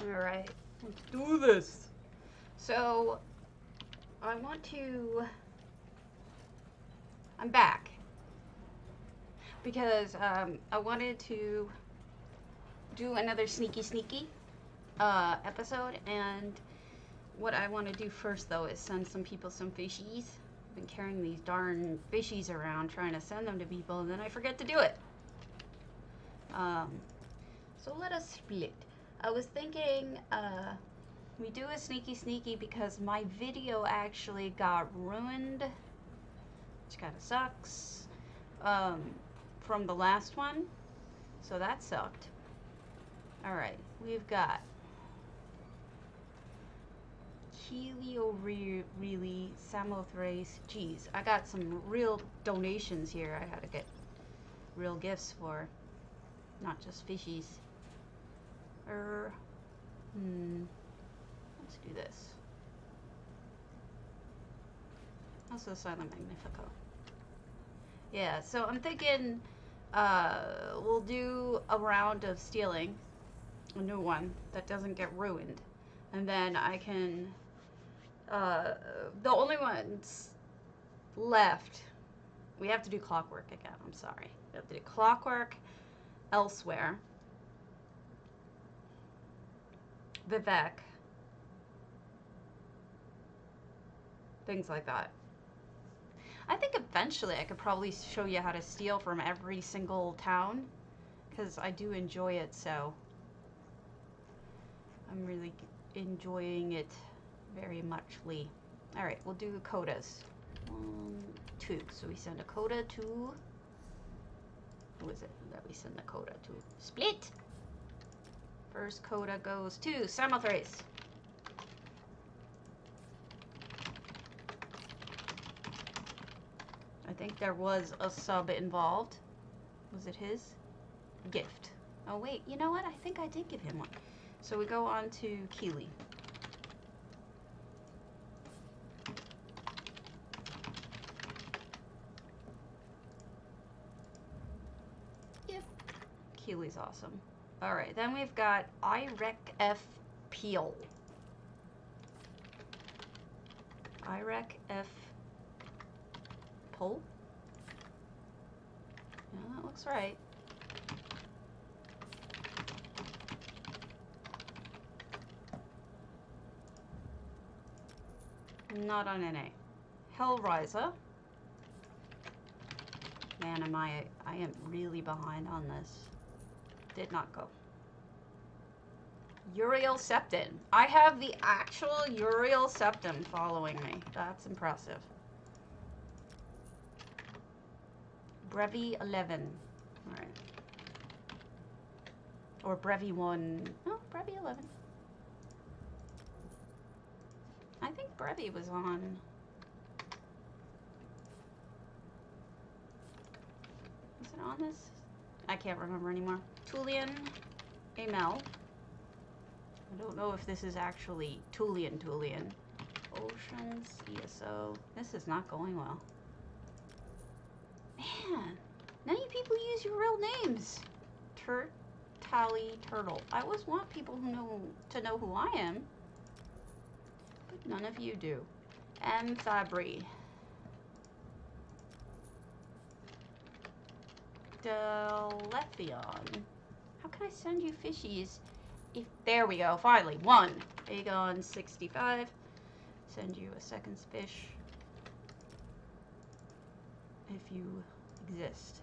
Alright, let's do this. So, I'm back. Because I wanted to do another sneaky episode, and what I want to do first though is send some people some fishies. I've been carrying these darn fishies around trying to send them to people, and then I forget to do it. So let us split. I was thinking we do a sneaky because my video actually got ruined, which kind of sucks, from the last one, so that sucked. Alright, we've got really Samothrace. Geez, I got some real donations here I had to get real gifts for, not just fishies. Let's do this. Also Silent Magnifico. Yeah, so I'm thinking we'll do a round of stealing, a new one that doesn't get ruined, and then I can the only ones left, we have to do Clockwork again. I'm sorry, we have to do Clockwork, Elsewhere, Vivek, things like that. I think eventually I could probably show you how to steal from every single town, because I do enjoy it, so I'm really enjoying it very muchly. Alright, we'll do codas. 1, 2. So we send a coda to... Who is it that we send the coda to? Split! First coda goes to Samothrace. I think there was a sub involved. Was it his? Gift. Oh wait, you know what? I think I did give him one. So we go on to Keely. Yep. Keely's awesome. Alright, then we've got Irec F. Peel. Irec F. Pole? Yeah, that looks right. Not on NA. Hellraiser. Man, I am really behind on this. Did not go. Uriel Septon. I have the actual Uriel Septon following me. That's impressive. Brevi 11. Alright. Or Brevi 1. No, Brevi 11. I think Brevi was on... Was it on this? I can't remember anymore. Tulian Amel. I don't know if this is actually Tulian. Oceans, ESO. This is not going well. Man, none of you people use your real names. Tally Turtle. I always want people who know who I am. But none of you do. M. Fabry. Delethion. How can I send you fishies? If there we go, finally. 1. Aegon 65. Send you a second fish. If you exist.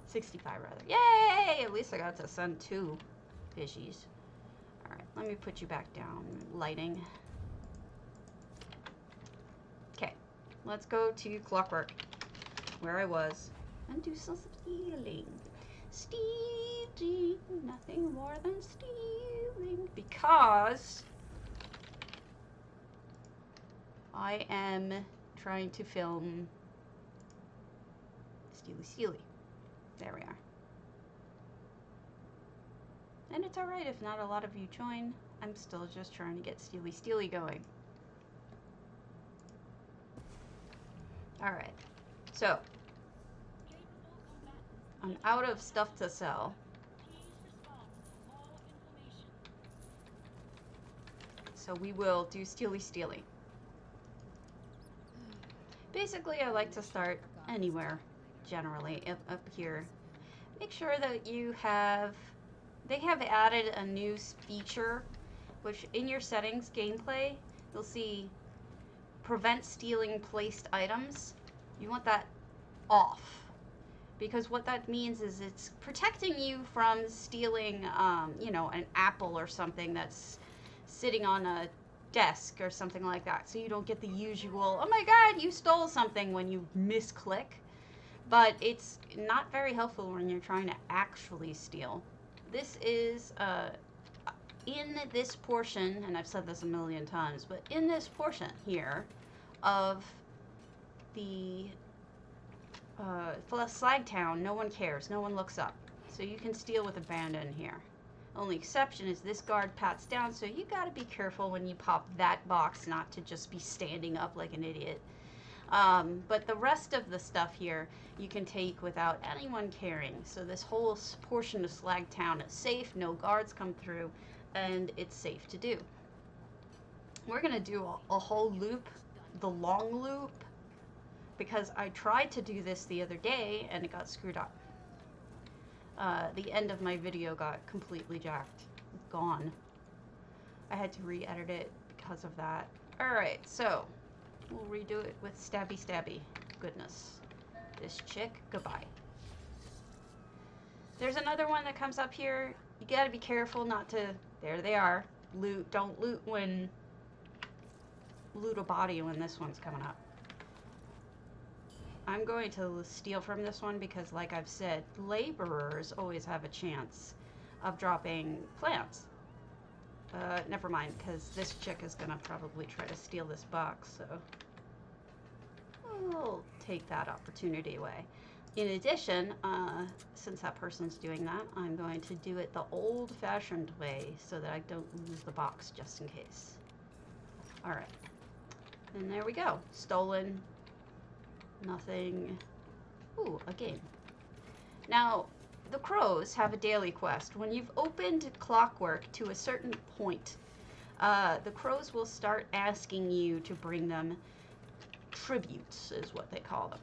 65 rather. Yay! At least I got to send 2 fishies. Alright, let me put you back down. Lighting. Okay, let's go to Clockwork, where I was, and do some stealing. Stealing, nothing more than stealing, because I am trying to film Stealy. There we are. And it's alright if not a lot of you join. I'm still just trying to get Stealy going. Alright. So, I'm out of stuff to sell. So we will do stealy. Basically, I like to start anywhere, generally, up here. Make sure that you have, they have added a new feature, which in your settings, gameplay, you'll see prevent stealing placed items. You want that off. Because what that means is it's protecting you from stealing, you know, an apple or something that's sitting on a desk or something like that. So you don't get the usual, oh my god, you stole something when you misclick. But it's not very helpful when you're trying to actually steal. This is, in this portion, and I've said this a million times, but in this portion here of the Slag Town, no one cares, no one looks up. So you can steal with abandon here. Only exception is this guard pats down, so you gotta be careful when you pop that box not to just be standing up like an idiot. But the rest of the stuff here you can take without anyone caring. So this whole portion of Slag Town is safe, no guards come through, and it's safe to do. We're gonna do a whole loop, the long loop, because I tried to do this the other day and it got screwed up. The end of my video got completely jacked, gone. I had to re-edit it because of that. Alright, so we'll redo it with stabby. Goodness. This chick, goodbye. There's another one that comes up here. You gotta be careful not to, there they are. Loot, don't loot a body when this one's coming up. I'm going to steal from this one because, like I've said, laborers always have a chance of dropping plants. Never mind, because this chick is gonna probably try to steal this box, so we'll take that opportunity away. In addition, since that person's doing that, I'm going to do it the old-fashioned way so that I don't lose the box just in case. Alright. And there we go. Stolen. Nothing. Ooh, a game. Now, the crows have a daily quest. When you've opened Clockwork to a certain point, the crows will start asking you to bring them tributes, is what they call them.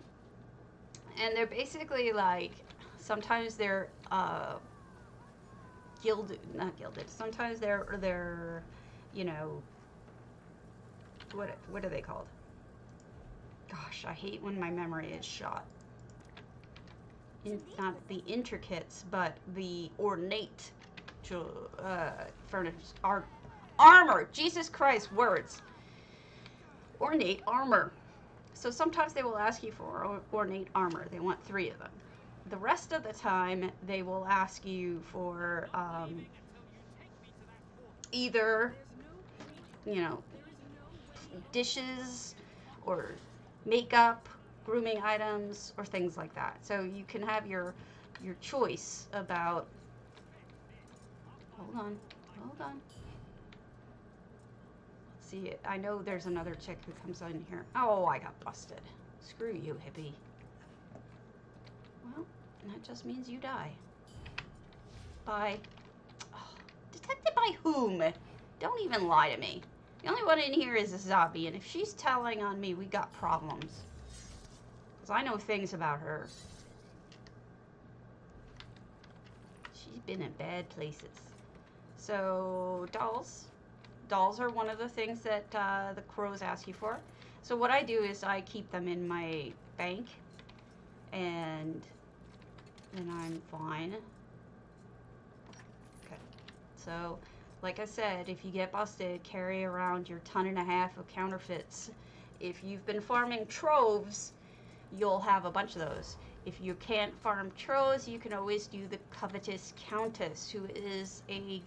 And they're basically like, sometimes they're not gilded. Sometimes they're you know, what are they called? Gosh, I hate when my memory is shot. Not the intricates, but the ornate furniture. Armor! Jesus Christ, words. Ornate armor. So sometimes they will ask you for ornate armor. They want 3 of them. The rest of the time, they will ask you for either, you know, dishes or makeup, grooming items, or things like that. So you can have your choice about. Hold on. See, I know there's another chick who comes in here. Oh, I got busted. Screw you, hippie. Well, that just means you die. By, oh, detected by whom? Don't even lie to me. The only one in here is a zombie, and if she's telling on me, we got problems. Because I know things about her. She's been in bad places. So, dolls. Dolls are one of the things that the crows ask you for. So what I do is I keep them in my bank, and then I'm fine. Okay. So, like I said, if you get busted, carry around your 1.5 tons of counterfeits. If you've been farming troves, you'll have a bunch of those. If you can't farm troves, you can always do the Covetous Countess, who is a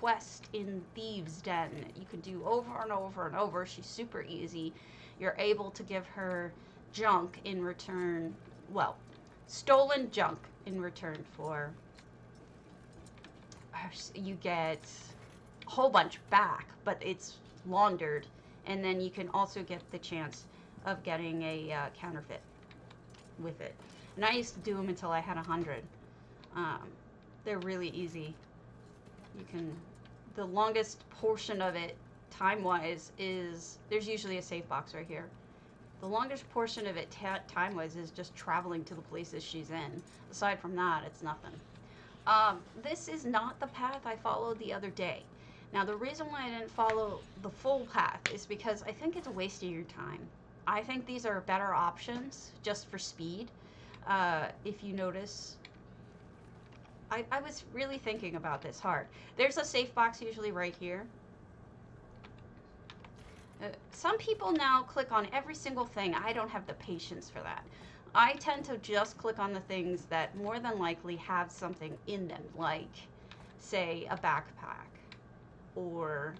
quest in Thieves' Den. You can do over and over and over. She's super easy. You're able to give her junk in return, well, stolen junk in return for, you get a whole bunch back, but it's laundered, and then you can also get the chance of getting a counterfeit with it. And I used to do them until I had 100. They're really easy. You can, the longest portion of it time-wise is there's usually a safe box right here. The longest portion of it time-wise is just traveling to the places she's in. Aside from that, it's nothing. This is not the path I followed the other day. Now, the reason why I didn't follow the full path is because I think it's a waste of your time. I think these are better options just for speed. If you notice, I was really thinking about this hard. There's a safe box usually right here. Some people now click on every single thing. I don't have the patience for that. I tend to just click on the things that more than likely have something in them, like, say, a backpack or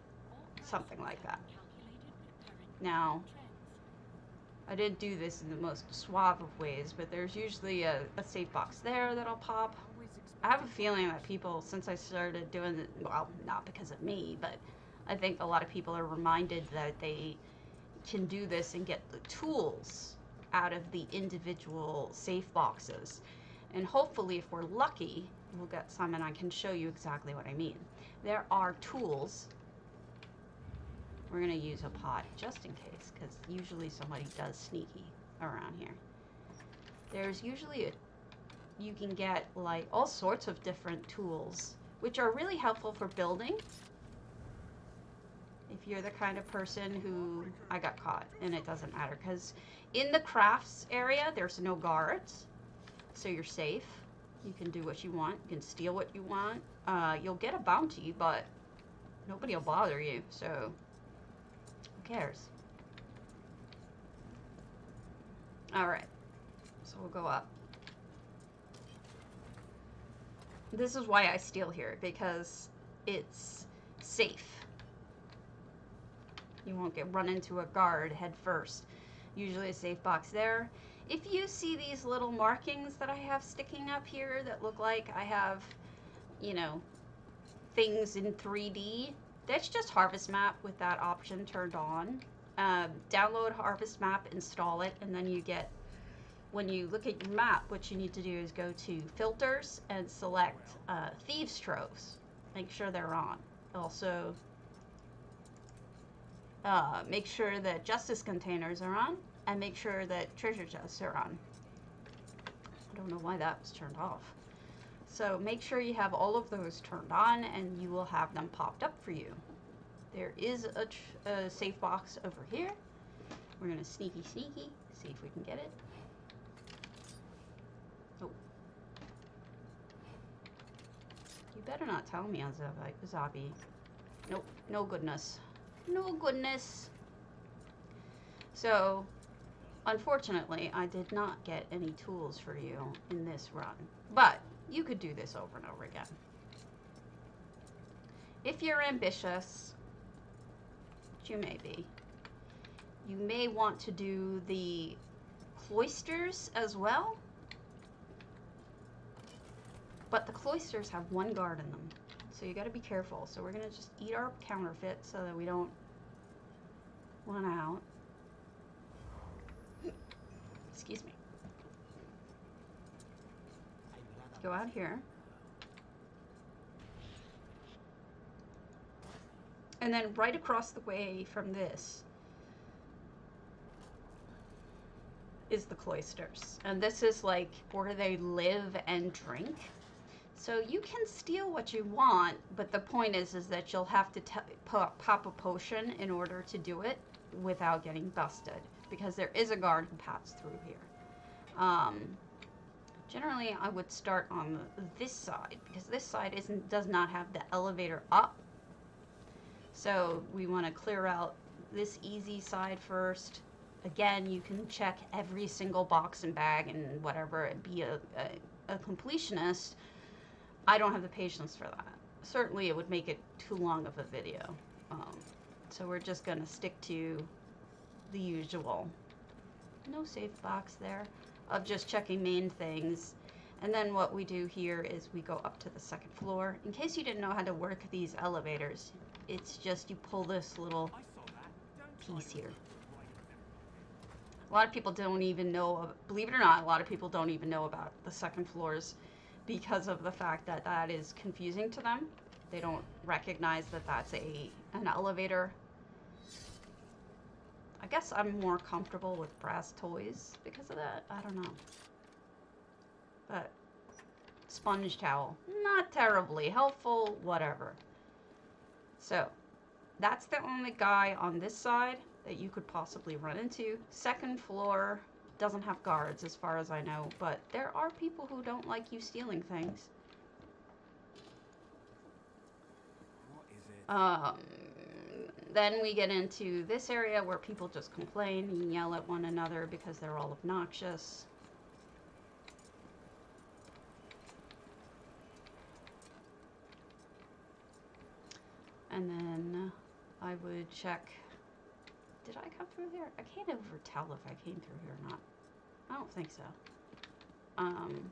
something like that. Now, I didn't do this in the most suave of ways, but there's usually a safe box there that'll pop. I have a feeling that people, since I started doing it, well, not because of me, but I think a lot of people are reminded that they can do this and get the tools out of the individual safe boxes. And hopefully, if we're lucky, we'll get some and I can show you exactly what I mean. There are tools. We're going to use a pot just in case, because usually somebody does sneaky around here. There's usually you can get like all sorts of different tools, which are really helpful for building. If you're the kind of person who, I got caught, and it doesn't matter, because in the crafts area, there's no guards, so you're safe. You can do what you want. You can steal what you want. You'll get a bounty, but nobody will bother you, so who cares? All right, so we'll go up. This is why I steal here, because it's safe. You won't get run into a guard head first. Usually a safe box there. If you see these little markings that I have sticking up here that look like I have, you know, things in 3D, that's just Harvest Map with that option turned on. Download Harvest Map, install it, and then you get, when you look at your map, what you need to do is go to Filters and select Thieves' Troves. Make sure they're on. Also, make sure that Justice Containers are on, and make sure that Treasure Chests are on. I don't know why that was turned off. So make sure you have all of those turned on, and you will have them popped up for you. There is a safe box over here. We're going to sneaky, see if we can get it. Oh. You better not tell me, Azabi. Nope, no goodness. No goodness. So, unfortunately, I did not get any tools for you in this run. But you could do this over and over again. If you're ambitious, which you may be, you may want to do the cloisters as well. But the cloisters have one guard in them. So you got to be careful. So we're going to just eat our counterfeit so that we don't run out. Excuse me. Go out here. And then right across the way from this is the cloisters. And this is like where they live and drink. So you can steal what you want, but the point is that you'll have to pop a potion in order to do it without getting busted, because there is a guard who passed through here. Generally, I would start on this side, because this side does not have the elevator up. So we want to clear out this easy side first. Again, you can check every single box and bag and whatever, and be a completionist. I don't have the patience for that. Certainly, it would make it too long of a video. So we're just going to stick to the usual. No safe box there. Of just checking main things. And then what we do here is we go up to the second floor. In case you didn't know how to work these elevators, it's just you pull this little piece here. A lot of people don't even know, believe it or not, a lot of people don't even know about the second floors, because of the fact that that is confusing to them. They don't recognize that that's an elevator. I guess I'm more comfortable with brass toys because of that. I don't know. But sponge towel, not terribly helpful, whatever. So that's the only guy on this side that you could possibly run into. Second floor doesn't have guards as far as I know, but there are people who don't like you stealing things. What is it? Then we get into this area where people just complain and yell at one another because they're all obnoxious. And then I would check. Did I come through here? I can't ever tell if I came through here or not. I don't think so. Identifies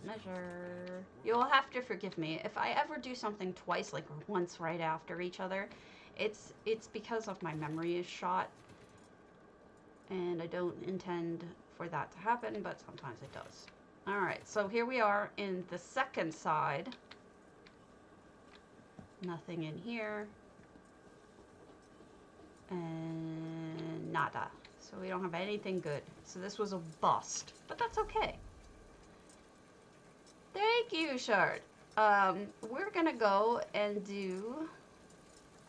measure. You'll have to forgive me if I ever do something twice, like once right after each other. It's because of my memory is shot, and I don't intend for that to happen, but sometimes it does. All right, so here we are in the second side. Nothing in here. And nada. So we don't have anything good. So this was a bust, but that's okay. Thank you, Shard. We're gonna go and do...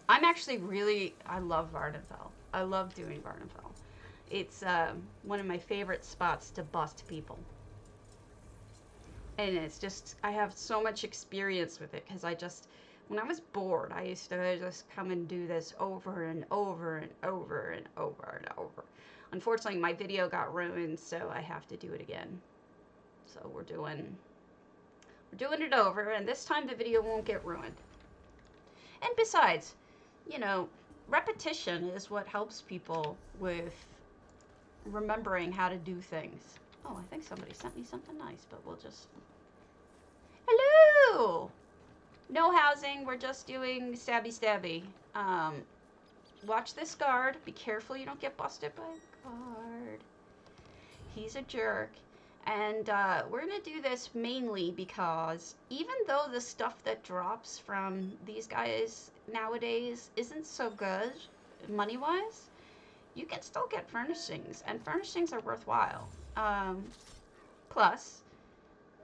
I'm actually really... I love Vardenfell. I love doing Vardenfell. It's one of my favorite spots to bust people. And it's just... I have so much experience with it because I just... When I was bored, I used to just come and do this over and over and over and over and over. Unfortunately, my video got ruined, so I have to do it again. So we're doing it over, and this time the video won't get ruined. And besides, you know, repetition is what helps people with remembering how to do things. Oh, I think somebody sent me something nice, but we'll just... Hello! No housing, we're just doing stabby. Watch this guard. Be careful you don't get busted by a guard. He's a jerk. And we're going to do this mainly because even though the stuff that drops from these guys nowadays isn't so good money-wise, you can still get furnishings, and furnishings are worthwhile. Plus,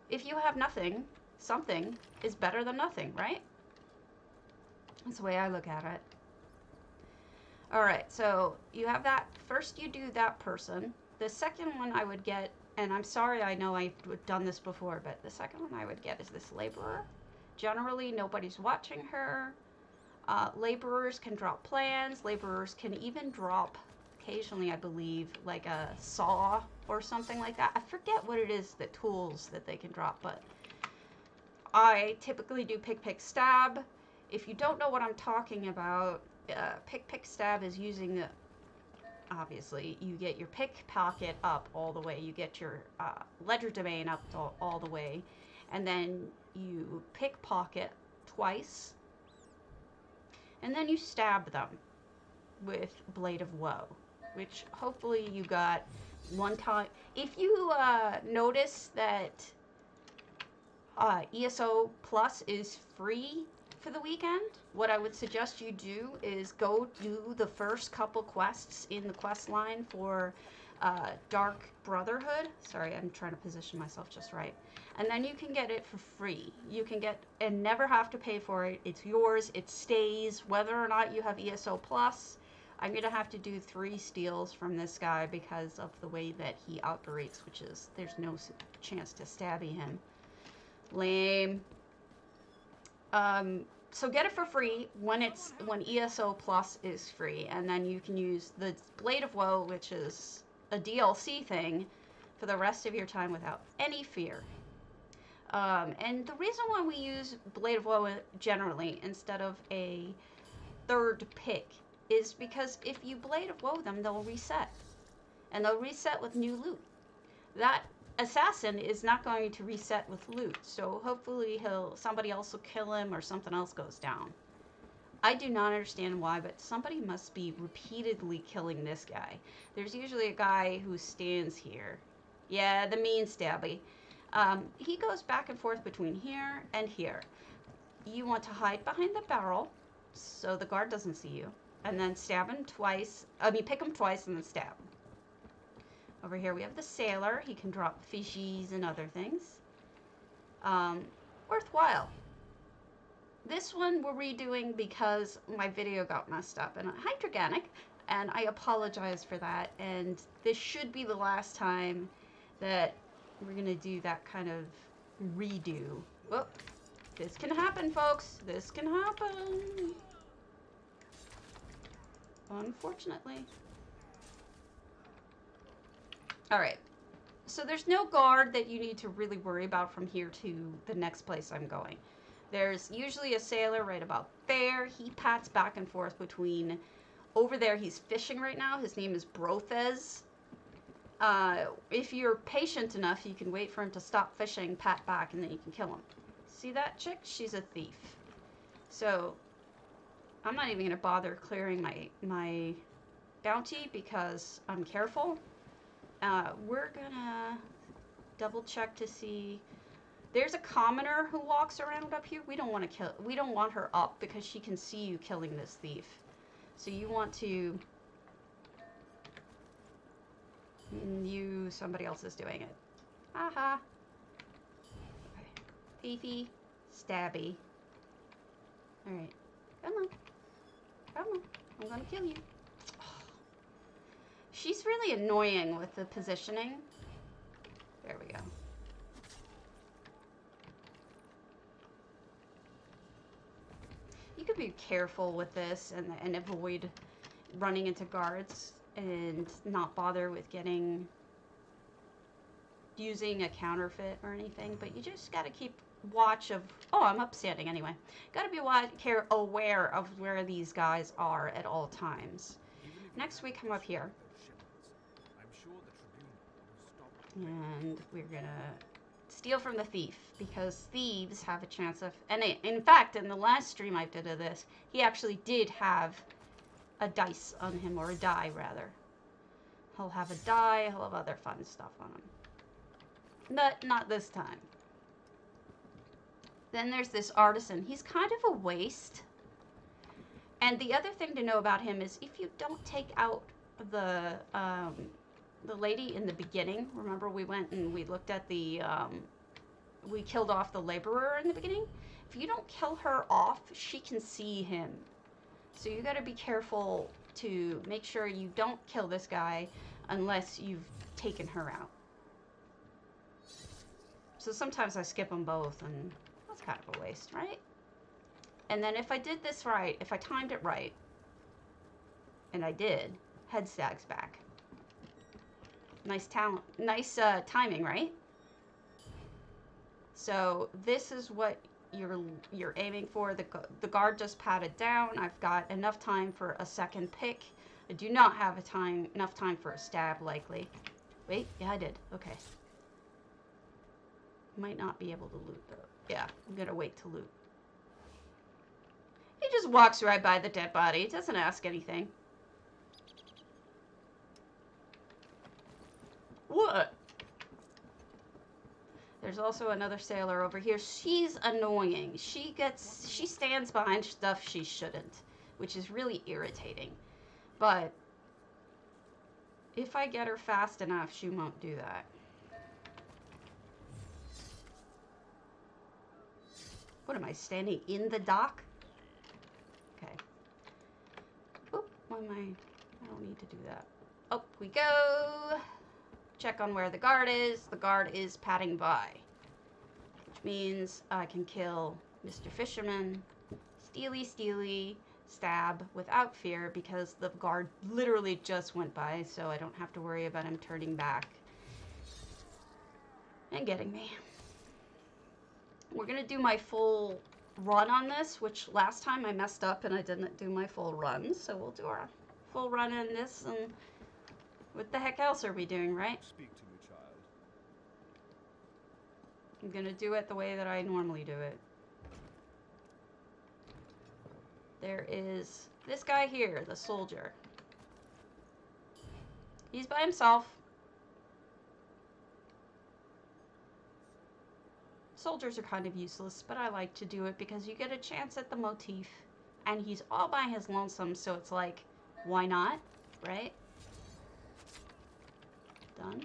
if you have nothing, something is better than nothing, right? That's the way I look at it. Alright, so you have that. First you do that person. The second one I would get, and I'm sorry, I know I've done this before, but the second one I would get is this laborer. Generally, nobody's watching her. Laborers can drop plans. Laborers can even drop, occasionally I believe, like a saw or something like that. I forget what it is, the tools that they can drop, but I typically do pick, stab. If you don't know what I'm talking about, pick, stab is using the... Obviously, you get your pick pocket up all the way. You get your ledger domain up all the way. And then you pickpocket twice. And then you stab them with Blade of Woe, which hopefully you got one time. If you notice that ESO Plus is free for the weekend, what I would suggest you do is go do the first couple quests in the quest line for Dark Brotherhood. Sorry, I'm trying to position myself just right. And then you can get it for free. You can get and never have to pay for it. It's yours. It stays whether or not you have ESO Plus. I'm going to have to do 3 steals from this guy because of the way that he operates, which is there's no chance to stabby him. Lame. So get it for free when ESO Plus is free, and then you can use the Blade of Woe, which is a DLC thing, for the rest of your time without any fear. And the reason why we use Blade of Woe generally instead of a third pick is because if you Blade of Woe them, they'll reset. And they'll reset with new loot. That assassin is not going to reset with loot, so hopefully somebody else will kill him or something else goes down. I do not understand why, but somebody must be repeatedly killing this guy. There's usually a guy who stands here. Yeah, the mean stabby. He goes back and forth between here and here. You want to hide behind the barrel so the guard doesn't see you. and then stab him twice. I mean, pick him twice and then stab. Over here we have the sailor. He can drop fishies and other things. Worthwhile. This one we're redoing because my video got messed up and hydrogenic, and I apologize for that. And this should be the last time that we're gonna do that kind of redo. Oh, this can happen, folks. This can happen. Unfortunately. All right. So there's no guard that you need to really worry about from here to the next place I'm going. There's usually a sailor right about there. He pats back and forth between... Over there, he's fishing right now. His name is Brothez. If you're patient enough, you can wait for him to stop fishing, pat back, and then you can kill him. See that chick? She's a thief. So, I'm not even going to bother clearing my bounty because I'm careful. We're going to double check to see... There's a commoner who walks around up here. We don't want to kill... We don't want her up because she can see you killing this thief. So you want to... Somebody else is doing it. Haha. Okay. Thiefy. Stabby. Alright. Come on. Come on. I'm gonna kill you. She's really annoying with the positioning. There we go. You could be careful with this and avoid running into guards and not bother with using a counterfeit or anything, but you just gotta keep watch of... Oh, I'm upstanding anyway. Gotta be aware of where these guys are at all times. Next we come up here. And we're gonna steal from the thief, because thieves have a chance of... And in fact, in the last stream I did of this, he actually did have a dice on him, or a die, rather. He'll have a die, he'll have other fun stuff on him. But not this time. Then there's this artisan. He's kind of a waste. And the other thing to know about him is if you don't take out the lady in the beginning, remember we went and we looked at the, we killed off the laborer in the beginning? If you don't kill her off, she can see him. So you gotta be careful to make sure you don't kill this guy unless you've taken her out. So sometimes I skip them both, and that's kind of a waste, right? And then if I did this right, if I timed it right, and I did, head stags back. Nice timing, right? So this is what you're aiming for. The guard just patted down. I've got enough time for a second pick. I do not have enough time for a stab, likely. Wait, yeah, I did. Okay. Might not be able to loot, though. Yeah, I'm gonna wait to loot. He just walks right by the dead body. He doesn't ask anything. What? There's also another sailor over here. She's annoying. She stands behind stuff she shouldn't, which is really irritating. But if I get her fast enough, she won't do that. What am I, standing in the dock? Okay. Oop, why am I don't need to do that. Up we go. Check on where the guard is. The guard is patting by, which means I can kill Mr. Fisherman, stealy, stab without fear, because the guard literally just went by, so I don't have to worry about him turning back and getting me. We're gonna do my full run on this, which last time I messed up and I didn't do my full run, so we'll do our full run in this. And what the heck else are we doing, right? Speak to me, child. I'm gonna do it the way that I normally do it. There is this guy here, the soldier. He's by himself. Soldiers are kind of useless, but I like to do it because you get a chance at the motif and he's all by his lonesome, so it's like, why not, right? Done.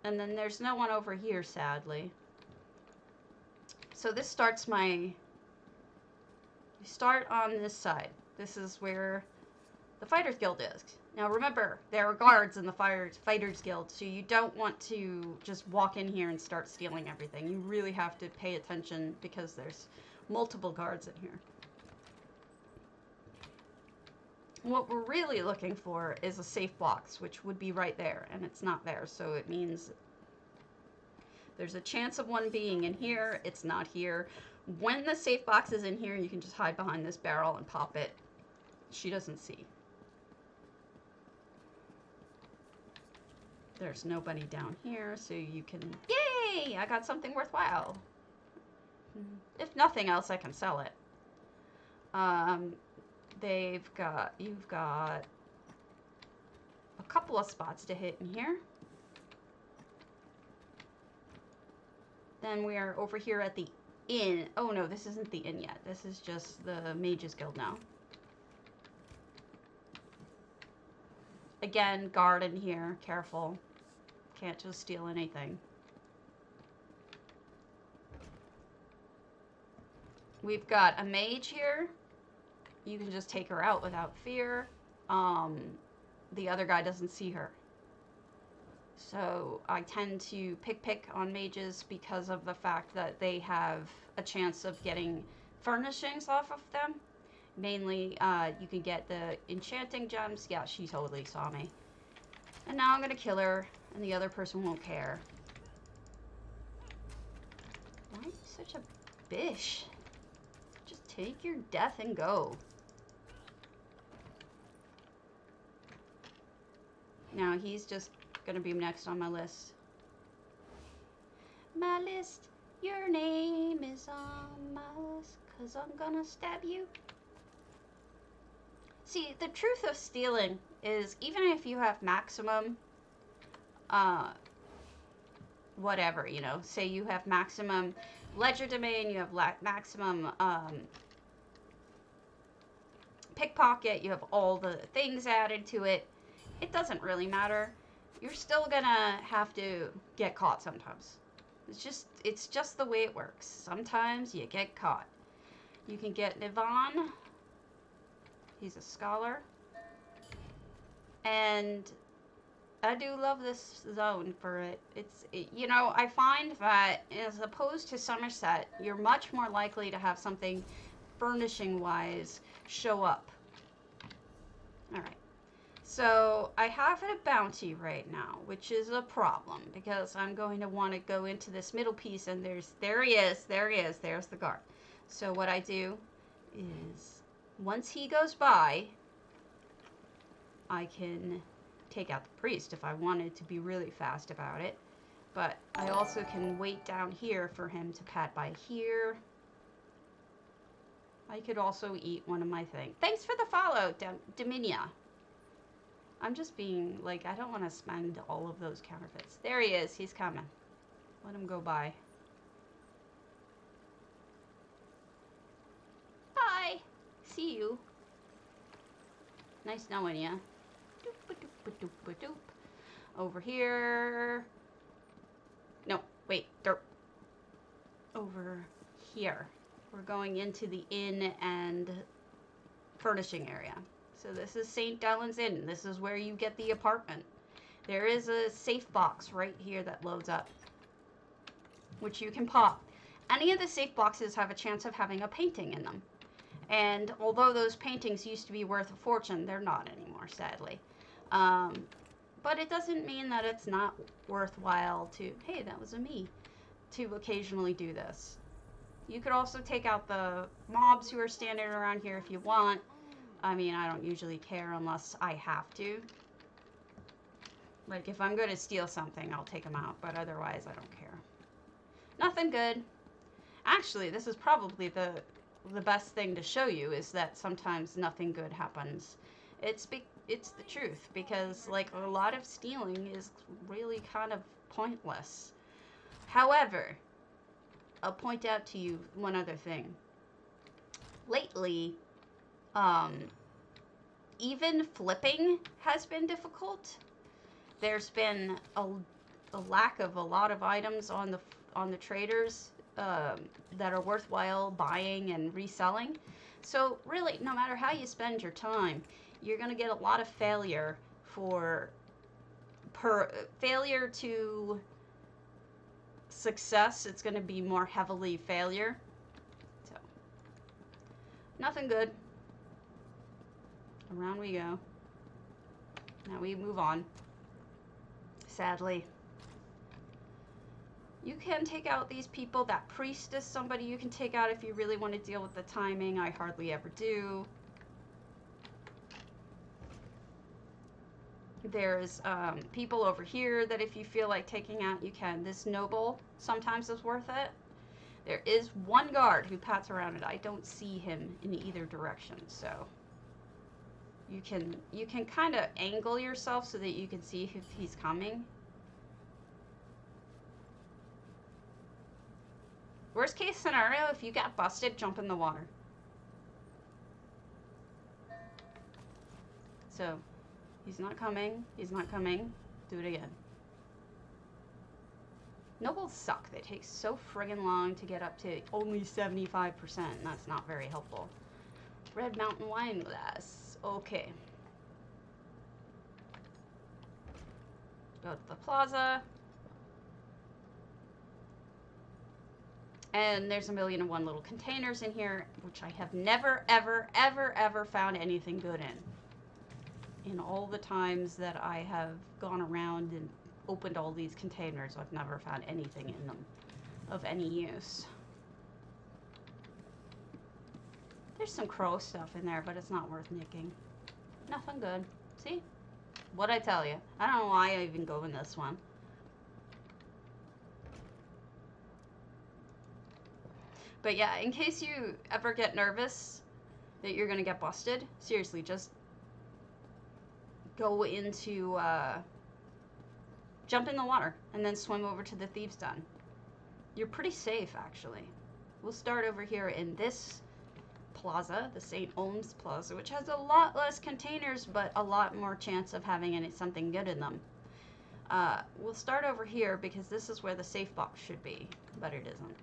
And then there's no one over here, sadly. So this starts you start on this side. This is where the Fighters Guild is. Now remember, there are guards in the Fighters Guild, so you don't want to just walk in here and start stealing everything. You really have to pay attention because there's multiple guards in here. What we're really looking for is a safe box, which would be right there, and it's not there, so it means there's a chance of one being in here. It's not here. When the safe box is in here, you can just hide behind this barrel and pop it. She doesn't see. There's nobody down here, so you can... Yay! I got something worthwhile. If nothing else, I can sell it. You've got a couple of spots to hit in here. Then we are over here at the inn. Oh no, this isn't the inn yet. This is just the Mages Guild now. Again, guard in here. Careful. Can't just steal anything. We've got a mage here. You can just take her out without fear. The other guy doesn't see her. So I tend to pick on mages because of the fact that they have a chance of getting furnishings off of them. Mainly, you can get the enchanting gems. Yeah, she totally saw me. And now I'm going to kill her, and the other person won't care. Why are you such a bish? Just take your death and go. Now he's just gonna be next on my list. My list, your name is on my list, 'cause I'm gonna stab you. See, the truth of stealing is even if you have maximum, whatever, you know, say you have maximum ledger domain, you have maximum, pickpocket, you have all the things added to it, it doesn't really matter. You're still gonna have to get caught sometimes. It's just the way it works. Sometimes you get caught. You can get Nivan. He's a scholar. And I do love this zone for it. You know, I find that as opposed to Somerset, you're much more likely to have something furnishing-wise show up. Alright. So I have a bounty right now, which is a problem because I'm going to want to go into this middle piece and there he is, there's the guard. So what I do is once he goes by, I can take out the priest if I wanted to be really fast about it. But I also can wait down here for him to pat by here. I could also eat one of my things. Thanks for the follow, Dominia. I'm just being, like, I don't want to spend all of those counterfeits. There he is. He's coming. Let him go by. Hi. See you. Nice knowing ya. Doop-a-doop-a-doop-a-doop. Over here. No, wait. Derp. Over here. We're going into the inn and furnishing area. So this is St. Dellen's Inn. This is where you get the apartment. There is a safe box right here that loads up, which you can pop. Any of the safe boxes have a chance of having a painting in them. And although those paintings used to be worth a fortune, they're not anymore, sadly. But it doesn't mean that it's not worthwhile to, hey, that was a me, to occasionally do this. You could also take out the mobs who are standing around here if you want. I mean, I don't usually care unless I have to. Like, if I'm going to steal something, I'll take them out, but otherwise, I don't care. Nothing good. Actually, this is probably the best thing to show you, is that sometimes nothing good happens. It's the truth, because, like, a lot of stealing is really kind of pointless. However, I'll point out to you one other thing. Lately, Um, even flipping has been difficult. There's been a lack of a lot of items on the traders that are worthwhile buying and reselling. So really, no matter how you spend your time, you're going to get a lot of failure for failure to success. It's going to be more heavily failure. So nothing good. Around we go. Now we move on. Sadly. You can take out these people. That priest is somebody you can take out if you really want to deal with the timing. I hardly ever do. There's people over here that if you feel like taking out, you can. This noble sometimes is worth it. There is one guard who pats around it. I don't see him in either direction, so you can kind of angle yourself so that you can see if he's coming. Worst case scenario, if you got busted, jump in the water. So, he's not coming. He's not coming. Do it again. Nobles suck. They take so friggin' long to get up to only 75%, and that's not very helpful. Red Mountain wine glass. Okay. Go to the plaza. And there's 1,000,001 little containers in here, which I have never, ever, ever, ever found anything good in all the times that I have gone around and opened all these containers, I've never found anything in them of any use. There's some crow stuff in there, but it's not worth nicking. Nothing good. See? What'd I tell you? I don't know why I even go in this one. But yeah, in case you ever get nervous that you're gonna get busted, seriously, just go into, jump in the water and then swim over to the thieves' den. You're pretty safe, actually. We'll start over here in this plaza, the St. Ohm's Plaza, which has a lot less containers, but a lot more chance of having something good in them. We'll start over here because this is where the safe box should be, but it isn't.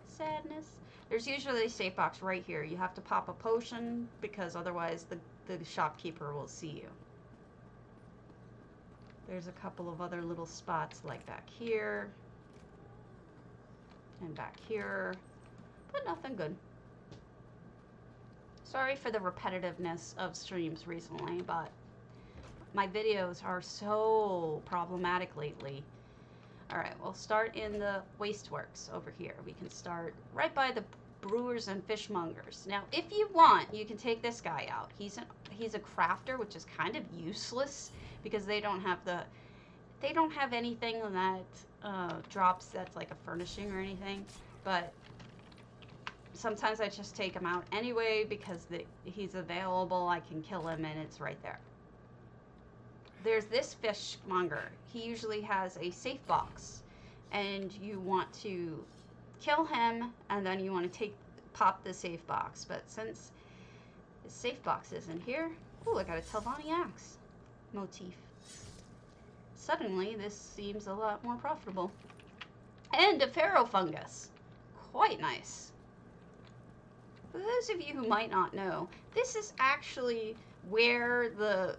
Sadness. There's usually a safe box right here. You have to pop a potion because otherwise the shopkeeper will see you. There's a couple of other little spots like back here and back here, but nothing good. Sorry for the repetitiveness of streams recently, but my videos are so problematic lately. Alright, we'll start in the wasteworks over here. We can start right by the brewers and fishmongers. Now, if you want, you can take this guy out. He's a crafter, which is kind of useless because they don't have anything that drops that's like a furnishing or anything. But sometimes I just take him out anyway because he's available. I can kill him and it's right there. There's this fishmonger. He usually has a safe box, and you want to kill him, and then you want to pop the safe box. But since the safe box isn't here, ooh, I got a Telvanni axe motif. Suddenly, this seems a lot more profitable. And a pharaoh fungus, quite nice. For those of you who might not know, this is actually where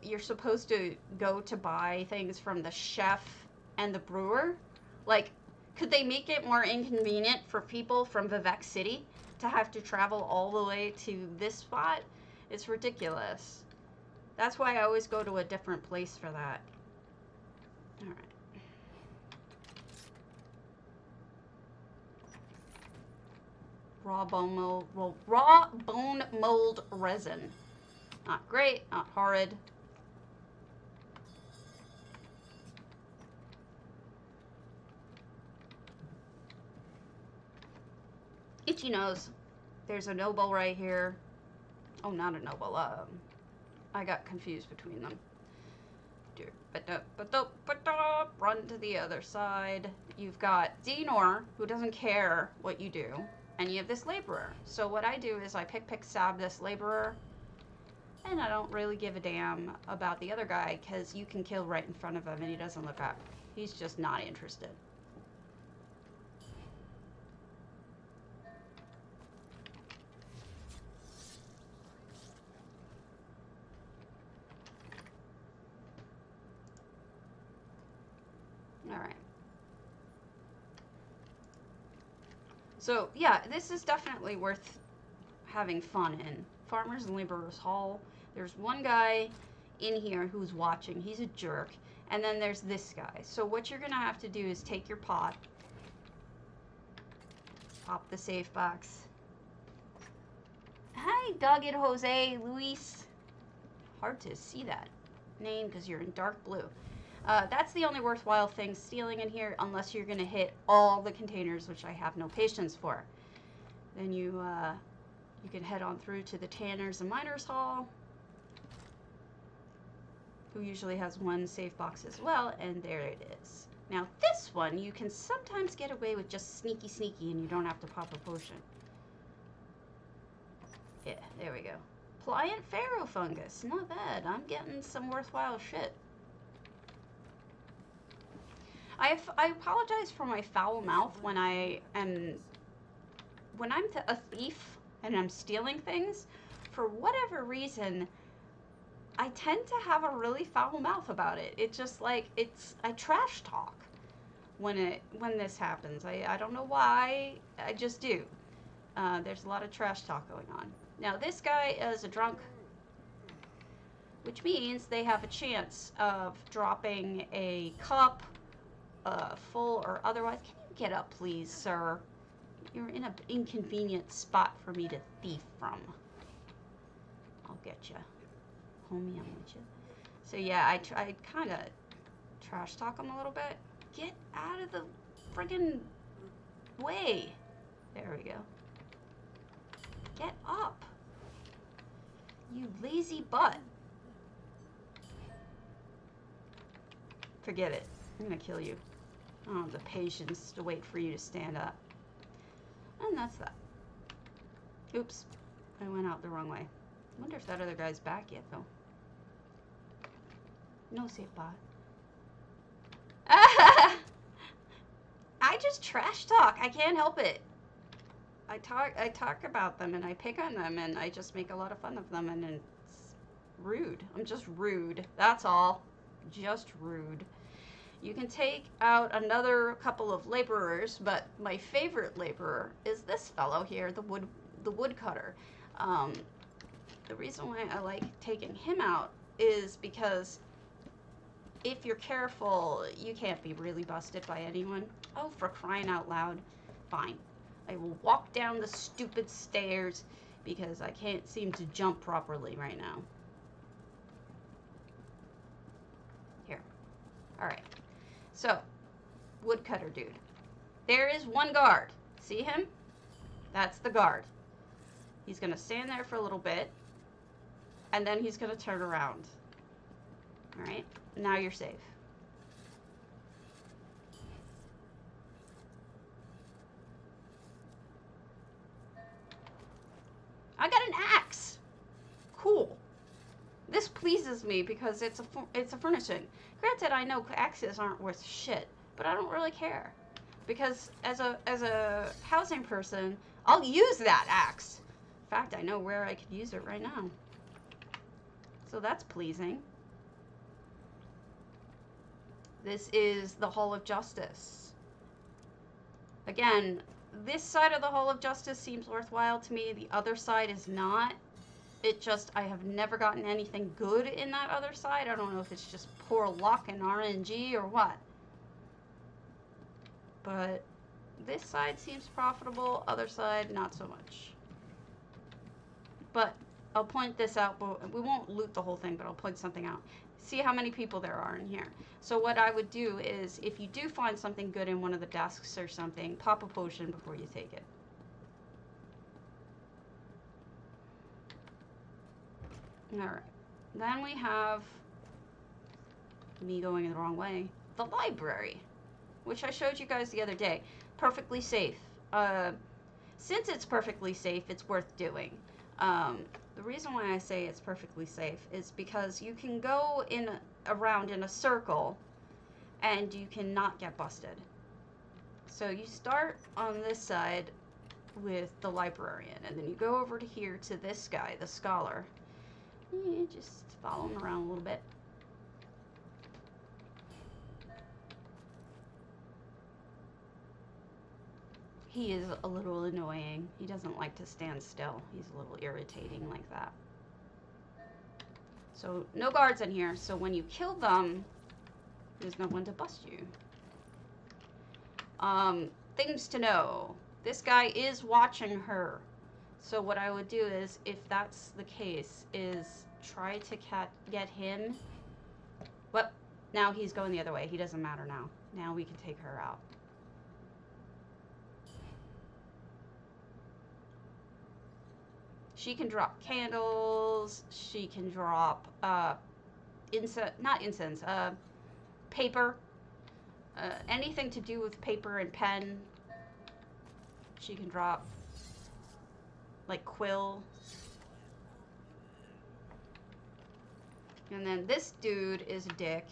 you're supposed to go to buy things from the chef and the brewer. Like, could they make it more inconvenient for people from Vivek City to have to travel all the way to this spot? It's ridiculous. That's why I always go to a different place for that. Alright. Raw bone mold resin. Not great, not horrid. Itchy nose. There's a noble right here. Oh, not a noble. I got confused between them. Run to the other side. You've got Dinor, who doesn't care what you do, and you have this laborer. So what I do is I pick, stab this laborer, And I don't really give a damn about the other guy because you can kill right in front of him and he doesn't look up. He's just not interested. Alright. So, yeah, this is definitely worth having fun in. Farmers and Laborers Hall. There's one guy in here who's watching. He's a jerk. And then there's this guy. So what you're going to have to do is take your pot. Pop the safe box. Hi, Dogged Jose Luis. Hard to see that name because you're in dark blue. That's the only worthwhile thing stealing in here, unless you're going to hit all the containers, which I have no patience for. Then you can head on through to the Tanners and Miners Hall, who usually has one safe box as well, and there it is. Now this one, you can sometimes get away with just sneaky and you don't have to pop a potion. Yeah, there we go. Pliant Pharaoh Fungus, not bad. I'm getting some worthwhile shit. I apologize for my foul mouth when I'm a thief and I'm stealing things. For whatever reason, I tend to have a really foul mouth about it. It's just like I trash talk when this happens. I don't know why. I just do. There's a lot of trash talk going on. Now this guy is a drunk, which means they have a chance of dropping a cup, full or otherwise. Can you get up, please, sir? You're in an inconvenient spot for me to thief from. I'll get you. Homie, I'm with you. So yeah, I kind of trash talk him a little bit. Get out of the friggin' way. There we go. Get up. You lazy butt. Forget it. I'm gonna kill you. I don't have the patience to wait for you to stand up. And that's that. Oops. I went out the wrong way. I wonder if that other guy's back yet, though. No safe bot. I just trash talk. I can't help it. I talk about them and I pick on them and I just make a lot of fun of them and it's rude. I'm just rude. That's all. Just rude. You can take out another couple of laborers, but my favorite laborer is this fellow here, the woodcutter. The reason why I like taking him out is because if you're careful, you can't be really busted by anyone. Oh, for crying out loud. Fine. I will walk down the stupid stairs because I can't seem to jump properly right now. Here. Alright. So, woodcutter dude. There is one guard. See him? That's the guard. He's going to stand there for a little bit, and then he's going to turn around. Alright? Now you're safe. I got an axe! Cool. This pleases me because it's a furnishing. Granted, I know axes aren't worth shit, but I don't really care. Because as a housing person, I'll use that axe. In fact, I know where I could use it right now. So that's pleasing. This is the Hall of Justice. Again, this side of the Hall of Justice seems worthwhile to me. The other side is not. It just, I have never gotten anything good in that other side. I don't know if it's just poor luck and RNG or what. But this side seems profitable. Other side, not so much. But I'll point this out. But we won't loot the whole thing, but I'll point something out. See how many people there are in here. So what I would do is, if you do find something good in one of the desks or something, pop a potion before you take it. Alright. Then we have me going the wrong way. The library, which I showed you guys the other day. Perfectly safe. Since it's perfectly safe, it's worth doing. the reason why I say it's perfectly safe is because you can go around in a circle and you cannot get busted. So you start on this side with the librarian, and then you go over to here to this guy, the scholar. Just follow him around a little bit. He is a little annoying. He doesn't like to stand still. He's a little irritating like that. So no guards in here, so when you kill them, there's no one to bust you. Things to know. This guy is watching her. So what I would do is, if that's the case, is try to get him. Well, now he's going the other way. He doesn't matter now. Now we can take her out. She can drop candles. She can drop paper. Anything to do with paper and pen. She can drop, like quill. And then this dude is a dick.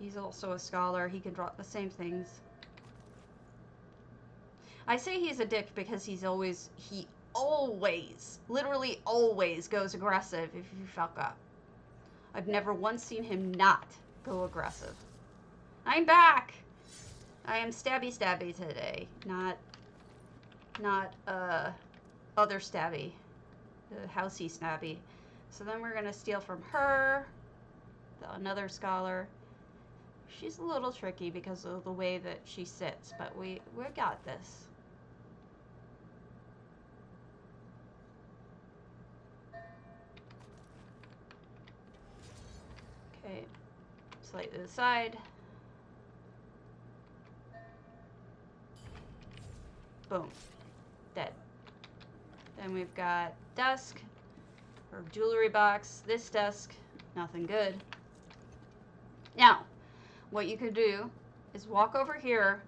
He's also a scholar. He can drop the same things. I say he's a dick because he always, literally always goes aggressive if you fuck up. I've never once seen him not go aggressive. I'm back! I am stabby today, not other stabby, the housey stabby. So then we're gonna steal from her, another scholar. She's a little tricky because of the way that she sits, but we got this. Okay, slightly to the side. Boom. Dead. Then we've got desk, or jewelry box. This desk, nothing good. Now, what you could do is walk over here,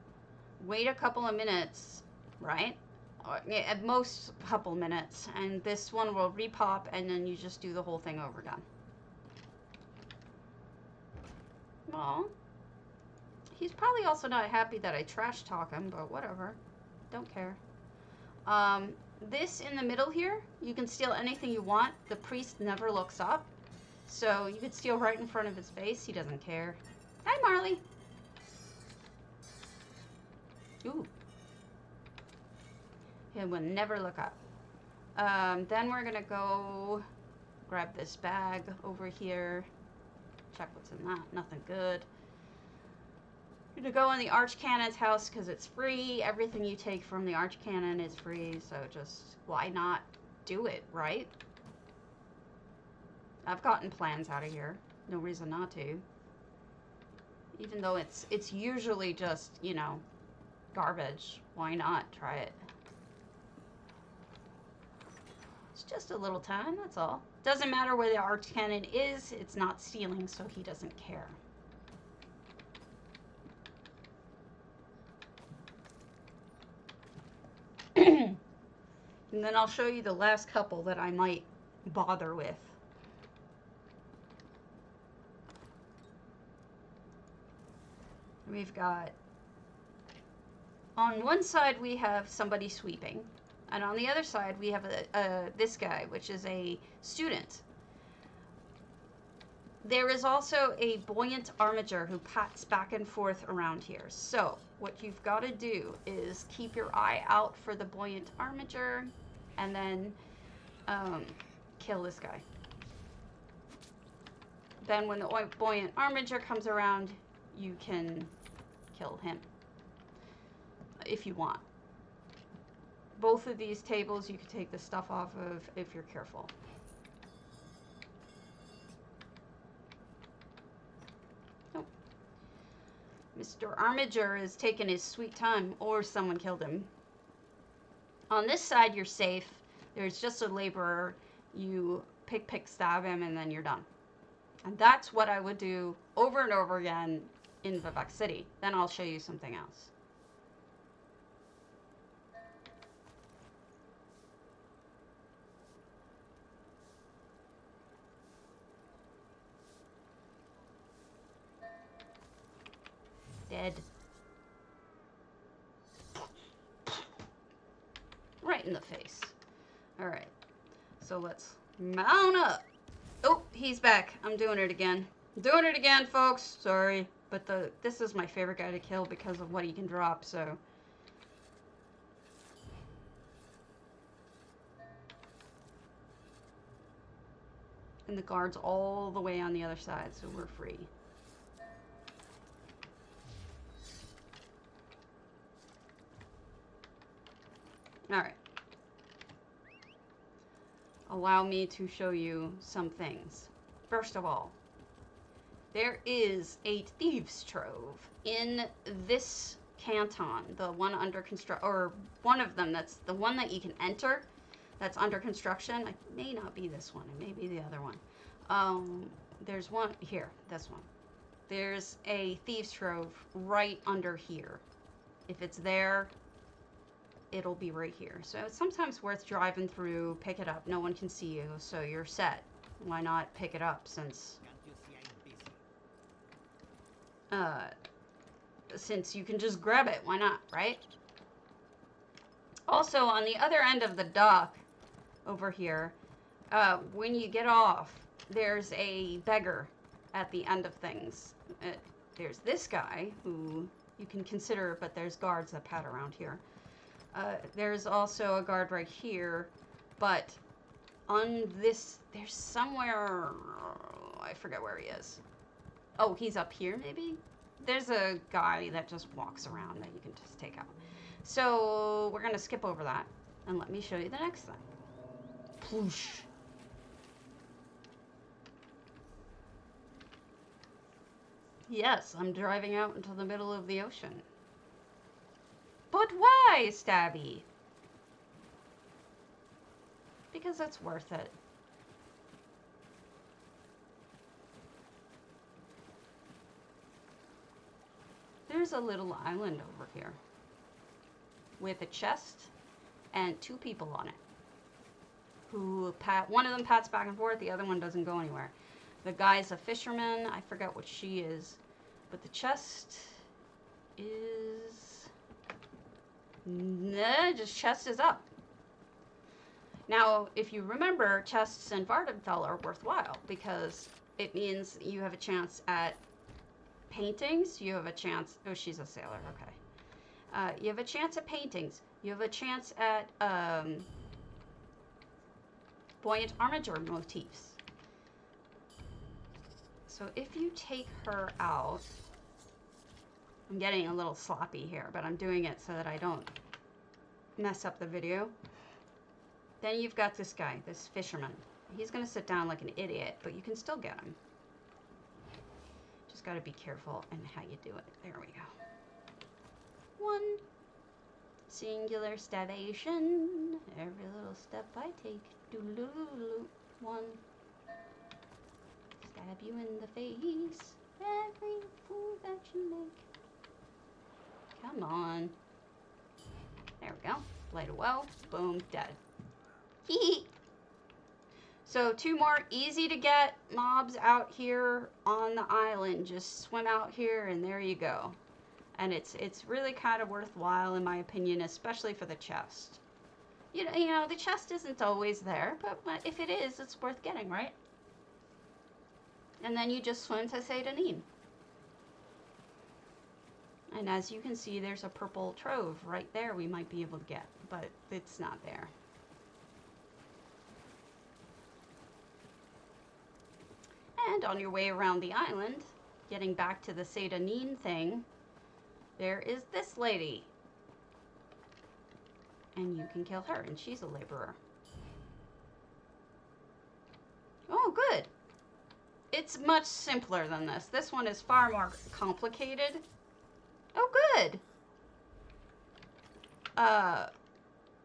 wait a couple of minutes, right? Or, yeah, at most a couple minutes, and this one will repop, and then you just do the whole thing over again. Well, he's probably also not happy that I trash talk him, but whatever. Don't care. This in the middle here, you can steal anything you want. The priest never looks up. So you could steal right in front of his face. He doesn't care. Hi, Marley. Ooh. He will never look up. Then we're going to go grab this bag over here. Check what's in that. Nothing good. You're going to go in the Archcannon's house because it's free. Everything you take from the Archcannon is free. So just, why not do it, right? I've gotten plans out of here. No reason not to. Even though it's usually just, you know, garbage. Why not try it? It's just a little time, that's all. Doesn't matter where the Archcannon is. It's not stealing, so he doesn't care. And then I'll show you the last couple that I might bother with. We've got, on one side we have somebody sweeping, and on the other side we have this guy, which is a student. There is also a buoyant armiger who pats back and forth around here. So what you've got to do is keep your eye out for the buoyant armiger, and then kill this guy. Then when the buoyant armiger comes around, you can kill him if you want. Both of these tables you can take the stuff off of if you're careful. Nope. Mr. Armiger is taking his sweet time, or someone killed him. On this side you're safe. There's just a laborer. You pick, stab him, and then you're done. And that's what I would do over and over again in Vivek City. Then I'll show you something else. head. Right in the face. Alright. So let's mount up. Oh, he's back. I'm doing it again. I'm doing it again, folks. Sorry. But this is my favorite guy to kill because of what he can drop, so... And the guard's all the way on the other side, so we're free. Alright. Allow me to show you some things. First of all, there is a thieves' trove in this canton, the one under construction, or one of them, that's the one that you can enter, that's under construction. It may not be this one, it may be the other one. There's one here, this one. There's a thieves' trove right under here. If it's there, it'll be right here. So it's sometimes worth driving through, pick it up. No one can see you, so you're set. Why not pick it up since you can just grab it? Why not, right? Also, on the other end of the dock over here, when you get off, there's a beggar at the end of things. There's this guy who you can consider, but there's guards that pat around here. There's also a guard right here, but on this, there's somewhere, I forget where he is. Oh, he's up here maybe? There's a guy that just walks around that you can just take out. So we're going to skip over that, and let me show you the next thing. Ploosh. Yes, I'm driving out into the middle of the ocean. But why, Stabby? Because it's worth it. There's a little island over here with a chest and 2 people on it who one of them pats back and forth, the other one doesn't go anywhere. The guy's a fisherman. I forget what she is, but the chest is... Nah, just chest is up. Now, if you remember, chests in Vardenfell are worthwhile because it means you have a chance at paintings. You have a chance... Oh, she's a sailor. Okay. You have a chance at paintings. You have a chance at buoyant armature motifs. So if you take her out... I'm getting a little sloppy here, but I'm doing it so that I don't mess up the video. Then you've got this guy, this fisherman. He's going to sit down like an idiot, but you can still get him. Just got to be careful in how you do it. There we go. 1. Singular stavation. Every little step I take. Doo-doo-doo-doo. 1. Stab you in the face. Every fool that you make. Come on. There we go. Light a well. Boom. Dead. Hee. So 2 more easy to get mobs out here on the island. Just swim out here and there you go. And it's really kind of worthwhile in my opinion, especially for the chest. You know, the chest isn't always there, but if it is, it's worth getting, right? And then you just swim to Sedanin. And as you can see, there's a purple trove right there we might be able to get, but it's not there. And on your way around the island, getting back to the Sedanin thing, there is this lady. And you can kill her, and she's a laborer. Oh, good. It's much simpler than this. This one is far more complicated. Oh, good.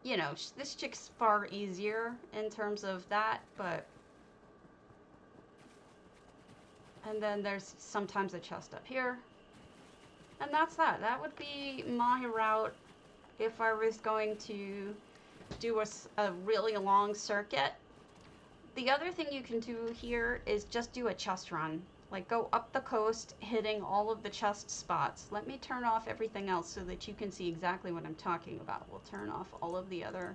You know, this chick's far easier in terms of that, but... And then there's sometimes a chest up here. And that's that. That would be my route if I was going to do a really long circuit. The other thing you can do here is just do a chest run. Like, go up the coast, hitting all of the chest spots. Let me turn off everything else so that you can see exactly what I'm talking about. We'll turn off all of the other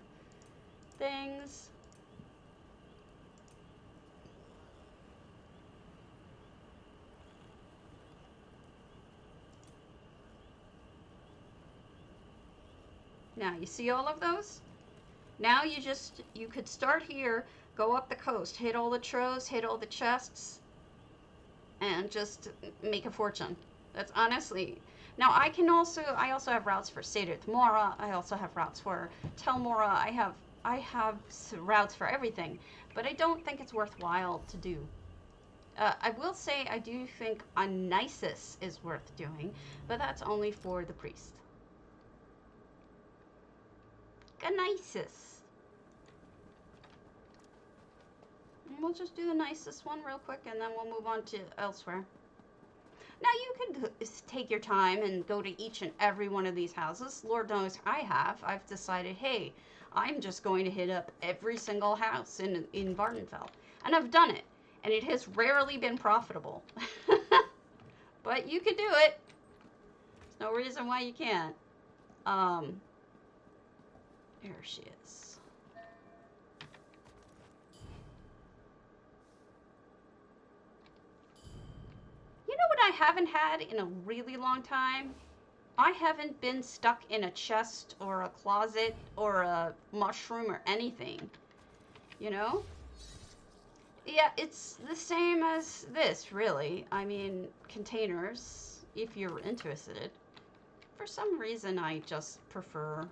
things. Now, you see all of those? Now you could start here, go up the coast, hit all the trows, hit all the chests, and just make a fortune. That's honestly. Now, I also have routes for Seder Mora. I also have routes for Tel Mora. I have routes for everything, but I don't think it's worthwhile to do. I will say I do think Onisis is worth doing, but that's only for the priest. Onisis. We'll just do the nicest one real quick, and then we'll move on to elsewhere. Now, you can take your time and go to each and every one of these houses. Lord knows I have. I've decided, hey, I'm just going to hit up every single house in Vardenfell. And I've done it. And it has rarely been profitable. But you can do it. There's no reason why you can't. There she is. You know what I haven't had in a really long time? I haven't been stuck in a chest or a closet or a mushroom or anything. You know? Yeah, it's the same as this, really. I mean, containers, if you're interested. For some reason, I just prefer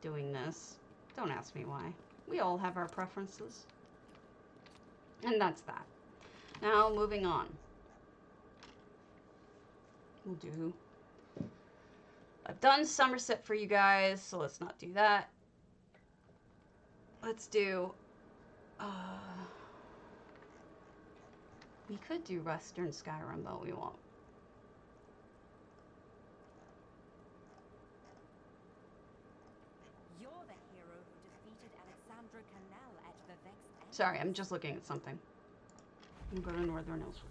doing this. Don't ask me why. We all have our preferences. And that's that. Now, moving on. We'll do... I've done Somerset for you guys, so let's not do that. Let's do... we could do Western Skyrim, but we won't. You're the hero who defeated Alexandra Canal at the Vex. Sorry, I'm just looking at something. We'll go to Northern Hills.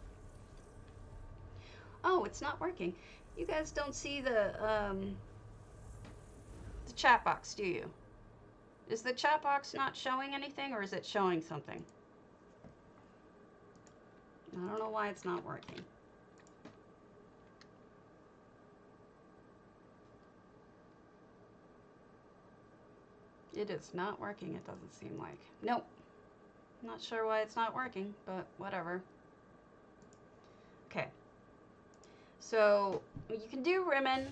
Oh, it's not working. You guys don't see the chat box, do you? Is the chat box not showing anything, or is it showing something? I don't know why it's not working. It is not working, it doesn't seem like. Nope. Not sure why it's not working, but whatever. Okay. So, you can do Rimmon.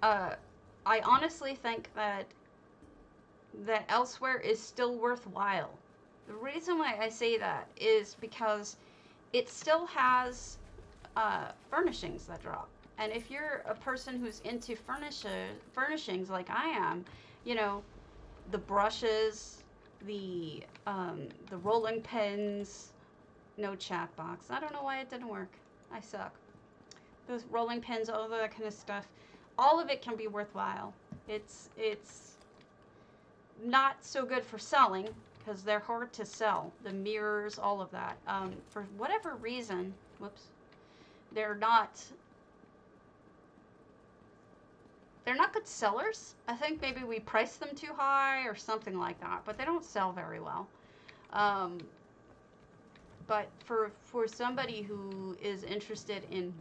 I honestly think that elsewhere is still worthwhile. The reason why I say that is because it still has furnishings that drop. And if you're a person who's into furnishings like I am, you know, the brushes, the rolling pins, no chat box. I don't know why it didn't work. I suck. Those rolling pins, all that kind of stuff, all of it can be worthwhile. It's not so good for selling because they're hard to sell. The mirrors, all of that. For whatever reason, whoops, they're not good sellers. I think maybe we priced them too high or something like that, but they don't sell very well. But for somebody who is interested in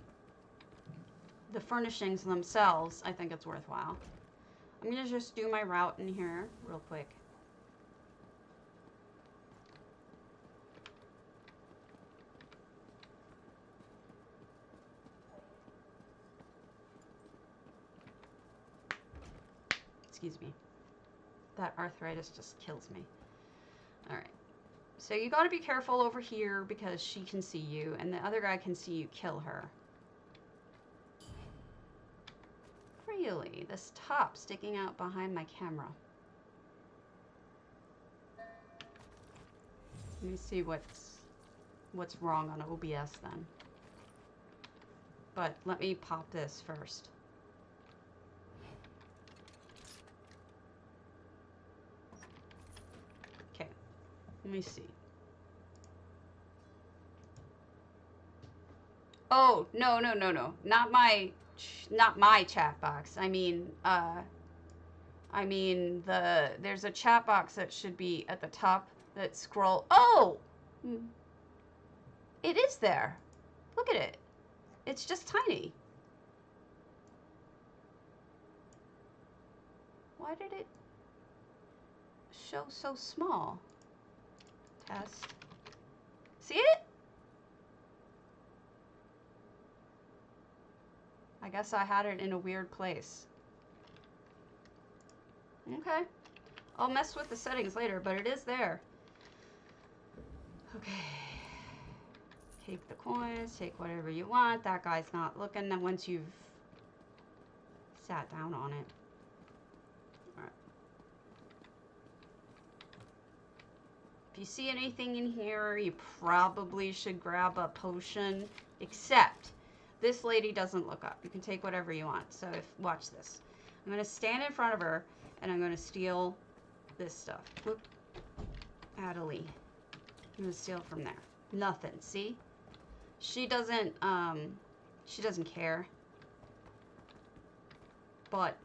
the furnishings themselves, I think it's worthwhile. I'm going to just do my route in here real quick. Excuse me. That arthritis just kills me. All right. So you got to be careful over here because she can see you and the other guy can see you kill her. Really? This top sticking out behind my camera. Let me see what's wrong on OBS then. But let me pop this first. Okay. Let me see. Oh, no, no, no, no. Not my chat box. There's a chat box that should be at the top that scroll. Oh! It is there. Look at it. It's just tiny. Why did it show so small? Test. See it? I guess I had it in a weird place. Okay. I'll mess with the settings later, but it is there. Okay. Take the coins, take whatever you want. That guy's not looking. Then once you've sat down on it. All right. If you see anything in here, you probably should grab a potion, except this lady doesn't look up. You can take whatever you want. So watch this. I'm going to stand in front of her, and I'm going to steal this stuff. Whoop. Adelie. I'm going to steal from there. Nothing. See? She doesn't care. But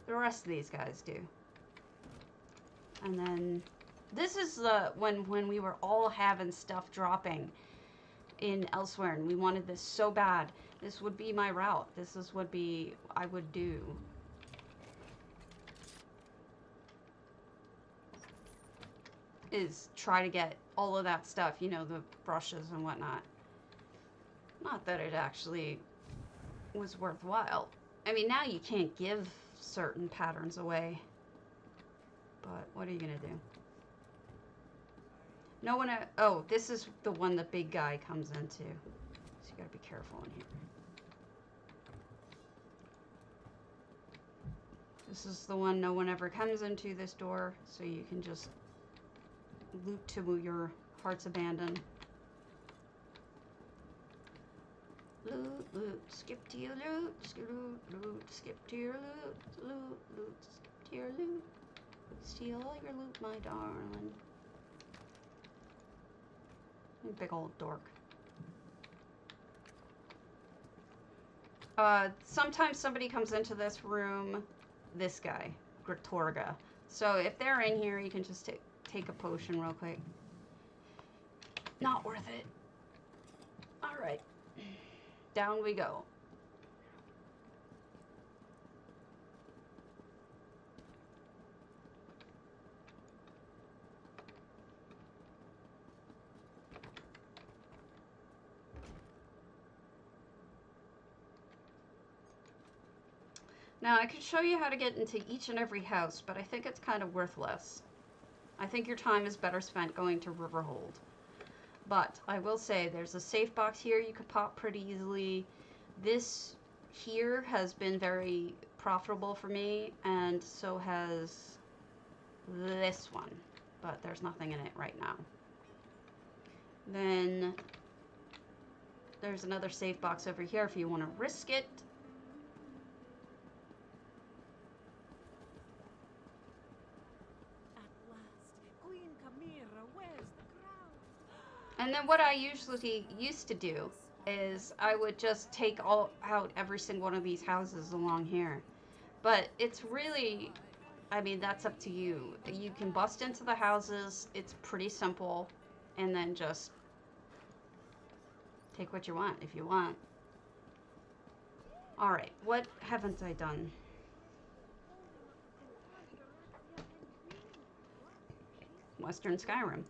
the rest of these guys do. And then this is when we were all having stuff dropping in elsewhere, and we wanted this so bad. This would be my route. This is what I would do. Is try to get all of that stuff, you know, the brushes and whatnot. Not that it actually was worthwhile. I mean, now you can't give certain patterns away. But what are you gonna do? No one... Oh, this is the one the big guy comes into. So you gotta be careful in here. This is the one no one ever comes into, this door. So you can just loot to your heart's abandon. Loot, loot, skip to your loot, loot, loot, skip to your loot, loot, loot, skip to your loot. Steal all your loot, my darling. You big old dork. Sometimes somebody comes into this room, this guy, Gritorga. So if they're in here, you can just take a potion real quick. Not worth it. Alright. Down we go. Now, I could show you how to get into each and every house, but I think it's kind of worthless. I think your time is better spent going to Riverhold. But I will say, there's a safe box here you could pop pretty easily. This here has been very profitable for me, and so has this one. But there's nothing in it right now. Then there's another safe box over here if you want to risk it. And then what I usually used to do is I would just take out every single one of these houses along here. But it's really, I mean, that's up to you. You can bust into the houses. It's pretty simple. And then just take what you want if you want. Alright, what haven't I done? Western Skyrim.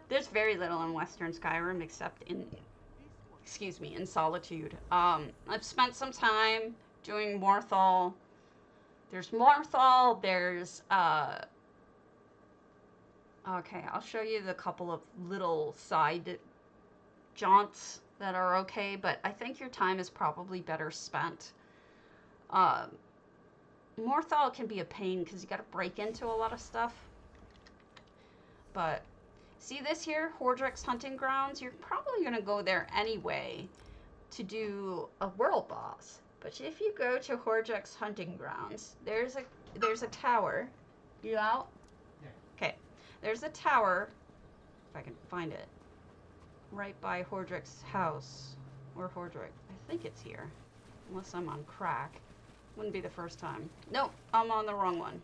There's very little in Western Skyrim except in, in Solitude. I've spent some time doing Morthal. There's Morthal, there's, okay, I'll show you the couple of little side jaunts that are okay, but I think your time is probably better spent. Morthal can be a pain because you gotta break into a lot of stuff. But see this here, Hordrick's Hunting Grounds? You're probably going to go there anyway to do a world boss. But if you go to Hordrick's Hunting Grounds, there's a tower. You out? Yeah. Okay. There's a tower If I can find it. Right by Hordrick's house. Or Hordrick. I think it's here. Unless I'm on crack. Wouldn't be the first time. Nope, I'm on the wrong one.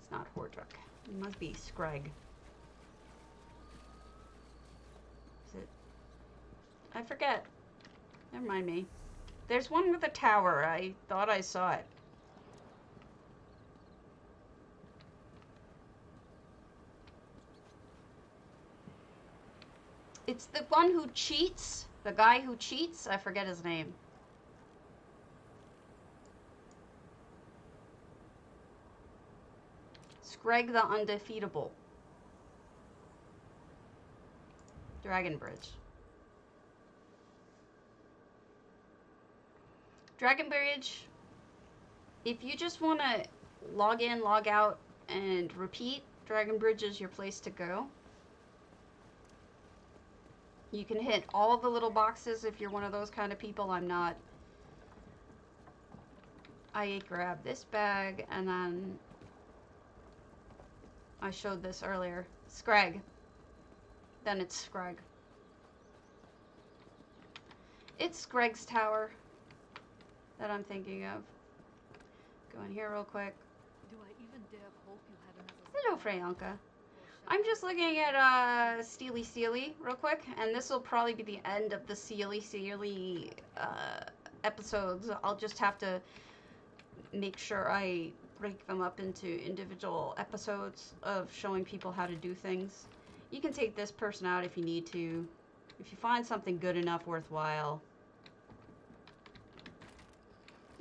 It's not Hordrick. It must be Scrag. Is it? I forget. Never mind me. There's one with a tower. I thought I saw it. It's the one who cheats. The guy who cheats. I forget his name. Scrag the Undefeatable. Dragon Bridge. Dragon Bridge, if you just want to log in, log out, and repeat, Dragon Bridge is your place to go. You can hit all the little boxes if you're one of those kind of people. I'm not. I grab this bag, and then I showed this earlier. Scrag. Then it's Scrag. It's Scrag's Tower that I'm thinking of. Go in here real quick. Do I even dare hope you have another Hello, Freyanka. I'm just looking at Stealy real quick, and this will probably be the end of the Stealy episodes. I'll just have to make sure I break them up into individual episodes of showing people how to do things. You can take this person out if you need to. If you find something good enough worthwhile.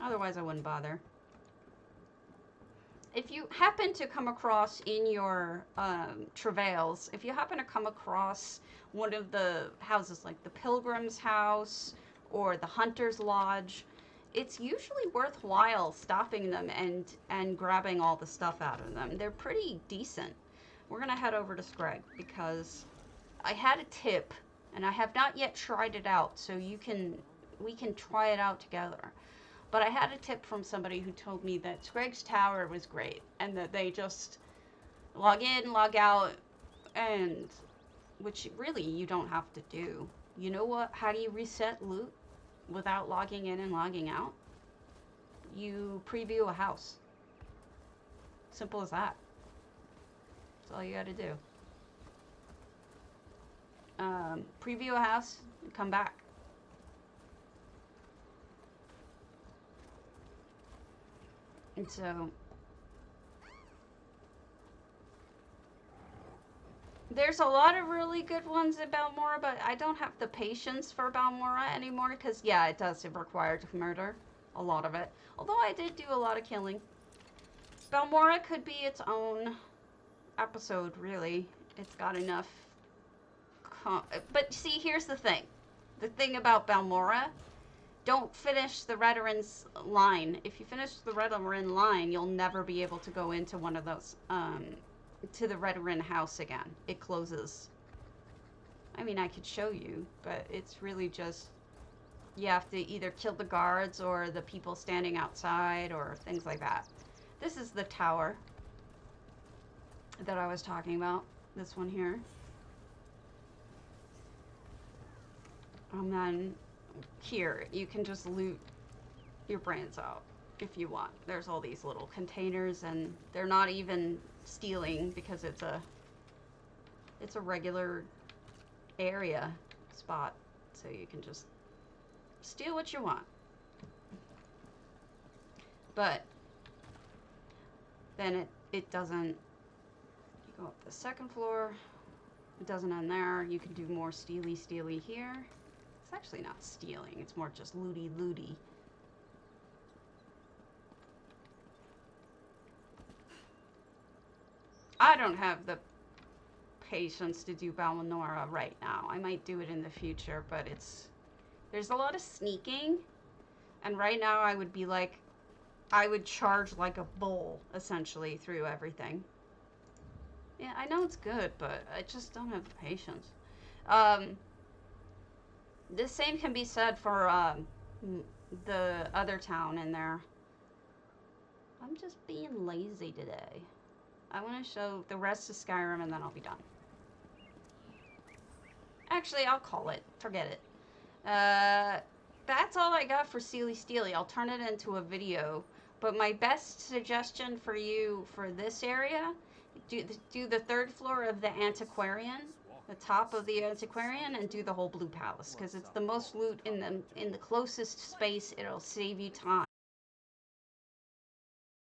Otherwise, I wouldn't bother. If you happen to come across in your travails, if you happen to come across one of the houses, like the Pilgrim's House or the Hunter's Lodge, it's usually worthwhile stopping them and grabbing all the stuff out of them. They're pretty decent. We're going to head over to Scrag because I had a tip, and I have not yet tried it out, so we can try it out together. But I had a tip from somebody who told me that Scrag's Tower was great, and that they just log in, log out, and which really you don't have to do. You know what? How do you reset loot without logging in and logging out? You preview a house. Simple as that. That's all you got to do. Preview a house and come back. And so there's a lot of really good ones in Balmora, but I don't have the patience for Balmora anymore because, yeah, it does require murder. A lot of it. Although I did do a lot of killing. Balmora could be its own episode, really. It's got enough. But see, here's the thing. The thing about Balmora, don't finish the Redoran's line. If you finish the Redoran line, you'll never be able to go into one of those, to the Redoran house again. It closes. I mean, I could show you, but it's really just, you have to either kill the guards or the people standing outside or things like that. This is the tower that I was talking about. This one here. And then here, you can just loot your brains out if you want. There's all these little containers, and they're not even stealing because it's a regular area spot, so you can just steal what you want. But then it doesn't. You go up the second floor. It doesn't end there. You can do more stealy here. It's actually not stealing. It's more just looty. I don't have the patience to do Balmora right now. I might do it in the future, but there's a lot of sneaking, and right now I would be like, I would charge like a bull, essentially, through everything. Yeah, I know it's good, but I just don't have the patience. The same can be said for the other town in there. I'm just being lazy today. I want to show the rest of Skyrim and then I'll be done. Actually, I'll call it. Forget it. That's all I got for stealy. I'll turn it into a video. But my best suggestion for you for this area, do the third floor of the antiquarian, the top of the antiquarian, and do the whole blue palace because it's the most loot in the closest space. It'll save you time.